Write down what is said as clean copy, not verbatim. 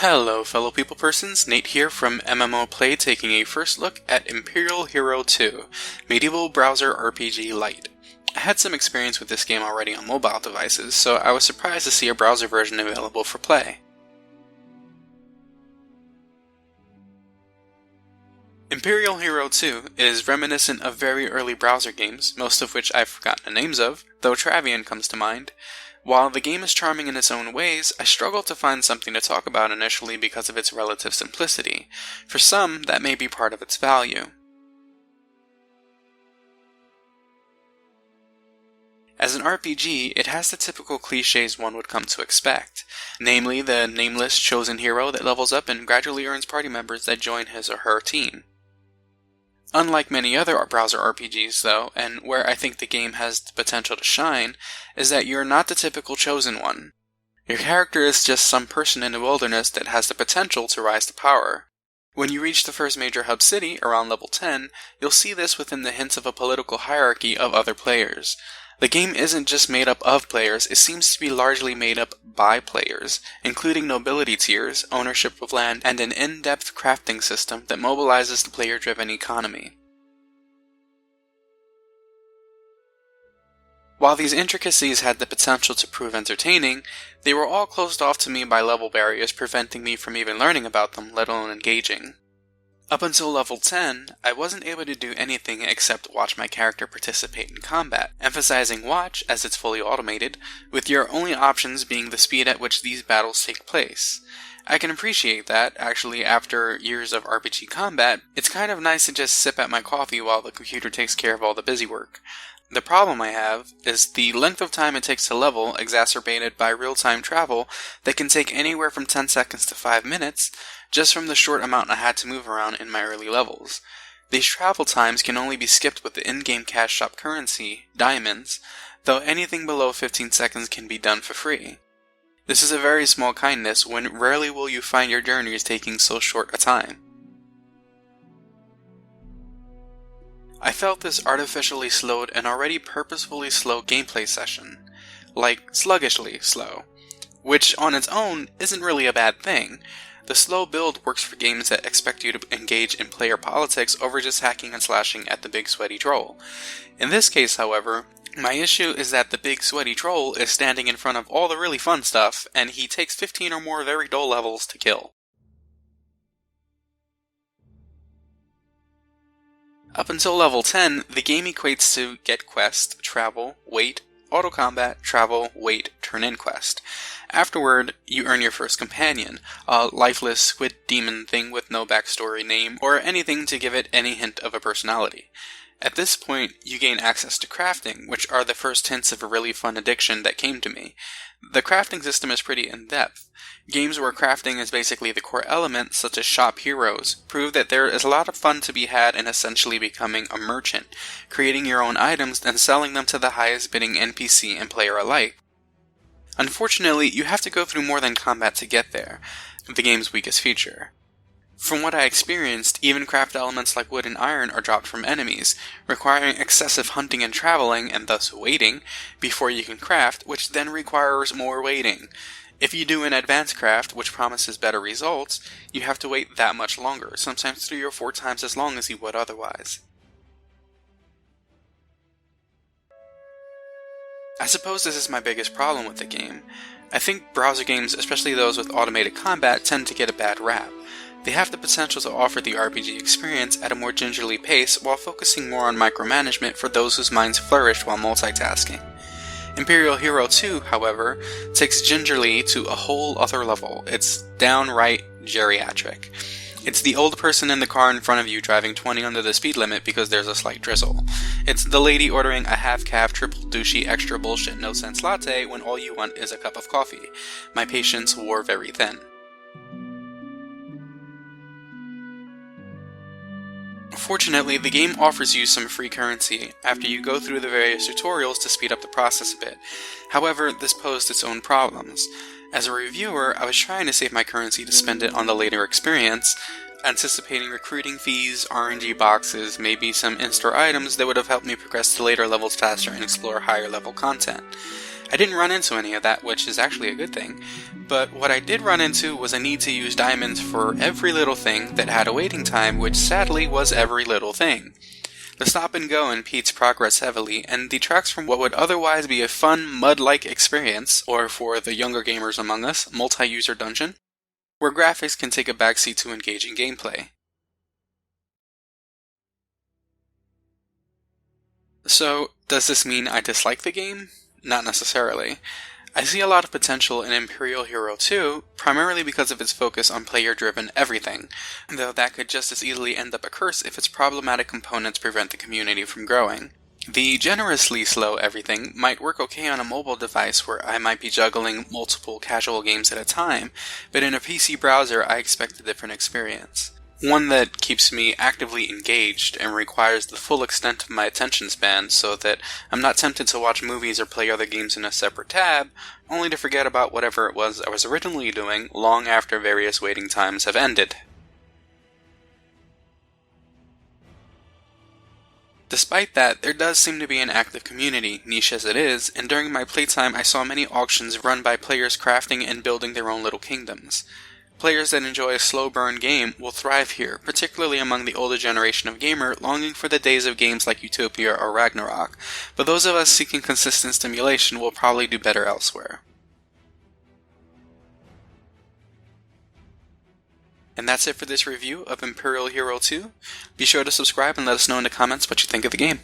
Hello fellow people persons, Nate here from MMO Play taking a first look at Imperial Hero II, Medieval Browser RPG Lite. I had some experience with this game already on mobile devices, so I was surprised to see a browser version available for play. Imperial Hero II is reminiscent of very early browser games, most of which I've forgotten the names of, though Travian comes to mind. While the game is charming in its own ways, I struggled to find something to talk about initially because of its relative simplicity. For some, that may be part of its value. As an RPG, it has the typical cliches one would come to expect, namely the nameless chosen hero that levels up and gradually earns party members that join his or her team. Unlike many other browser RPGs though, and where I think the game has the potential to shine, is that you're not the typical chosen one. Your character is just some person in the wilderness that has the potential to rise to power. When you reach the first major hub city, around level 10, you'll see this within the hints of a political hierarchy of other players. The game isn't just made up of players, it seems to be largely made up by players, including nobility tiers, ownership of land, and an in-depth crafting system that mobilizes the player-driven economy. While these intricacies had the potential to prove entertaining, they were all closed off to me by level barriers preventing me from even learning about them, let alone engaging. Up until level 10, I wasn't able to do anything except watch my character participate in combat, emphasizing watch as it's fully automated, with your only options being the speed at which these battles take place. I can appreciate that, actually after years of RPG combat, it's kind of nice to just sip at my coffee while the computer takes care of all the busy work. The problem I have is the length of time it takes to level, exacerbated by real-time travel that can take anywhere from 10 seconds to 5 minutes, just from the short amount I had to move around in my early levels. These travel times can only be skipped with the in-game cash shop currency, diamonds, though anything below 15 seconds can be done for free. This is a very small kindness when rarely will you find your journeys taking so short a time. I felt this artificially slowed an already purposefully slow gameplay session, like sluggishly slow, which on its own isn't really a bad thing. The slow build works for games that expect you to engage in player politics over just hacking and slashing at the big sweaty troll. In this case, however, my issue is that the big sweaty troll is standing in front of all the really fun stuff, and he takes 15 or more very dull levels to kill. Up until level 10, the game equates to get quest, travel, wait, auto combat, travel, wait, turn in quest. Afterward, you earn your first companion, a lifeless squid demon thing with no backstory name, or anything to give it any hint of a personality. At this point, you gain access to crafting, which are the first hints of a really fun addiction that came to me. The crafting system is pretty in-depth. Games where crafting is basically the core element, such as shop heroes, prove that there is a lot of fun to be had in essentially becoming a merchant, creating your own items and selling them to the highest bidding NPC and player alike. Unfortunately, you have to go through more than combat to get there, the game's weakest feature. From what I experienced, even craft elements like wood and iron are dropped from enemies, requiring excessive hunting and traveling, and thus waiting, before you can craft, which then requires more waiting. If you do an advanced craft, which promises better results, you have to wait that much longer, sometimes 3 or 4 times as long as you would otherwise. I suppose this is my biggest problem with the game. I think browser games, especially those with automated combat, tend to get a bad rap. They have the potential to offer the RPG experience at a more gingerly pace while focusing more on micromanagement for those whose minds flourish while multitasking. Imperial Hero II, however, takes gingerly to a whole other level. It's downright geriatric. It's the old person in the car in front of you driving 20 under the speed limit because there's a slight drizzle. It's the lady ordering a half-caf, triple douchey, extra bullshit, no-sense latte when all you want is a cup of coffee. My patience wore very thin. Fortunately, the game offers you some free currency after you go through the various tutorials to speed up the process a bit. However, this posed its own problems. As a reviewer, I was trying to save my currency to spend it on the later experience, anticipating recruiting fees, RNG boxes, maybe some in-store items that would have helped me progress to later levels faster and explore higher level content. I didn't run into any of that, which is actually a good thing, but what I did run into was a need to use diamonds for every little thing that had a waiting time, which sadly was every little thing. The stop and go impedes progress heavily, and detracts from what would otherwise be a fun, mud-like experience, or for the younger gamers among us, multi-user dungeon, where graphics can take a backseat to engaging gameplay. So, does this mean I dislike the game? Not necessarily. I see a lot of potential in Imperial Hero II, primarily because of its focus on player-driven everything, though that could just as easily end up a curse if its problematic components prevent the community from growing. The generously slow everything might work okay on a mobile device where I might be juggling multiple casual games at a time, but in a PC browser I expect a different experience. One that keeps me actively engaged and requires the full extent of my attention span so that I'm not tempted to watch movies or play other games in a separate tab, only to forget about whatever it was I was originally doing long after various waiting times have ended. Despite that, there does seem to be an active community, niche as it is, and during my playtime I saw many auctions run by players crafting and building their own little kingdoms. Players that enjoy a slow burn game will thrive here, particularly among the older generation of gamer longing for the days of games like Utopia or Ragnarok, but those of us seeking consistent stimulation will probably do better elsewhere. And that's it for this review of Imperial Hero II. Be sure to subscribe and let us know in the comments what you think of the game.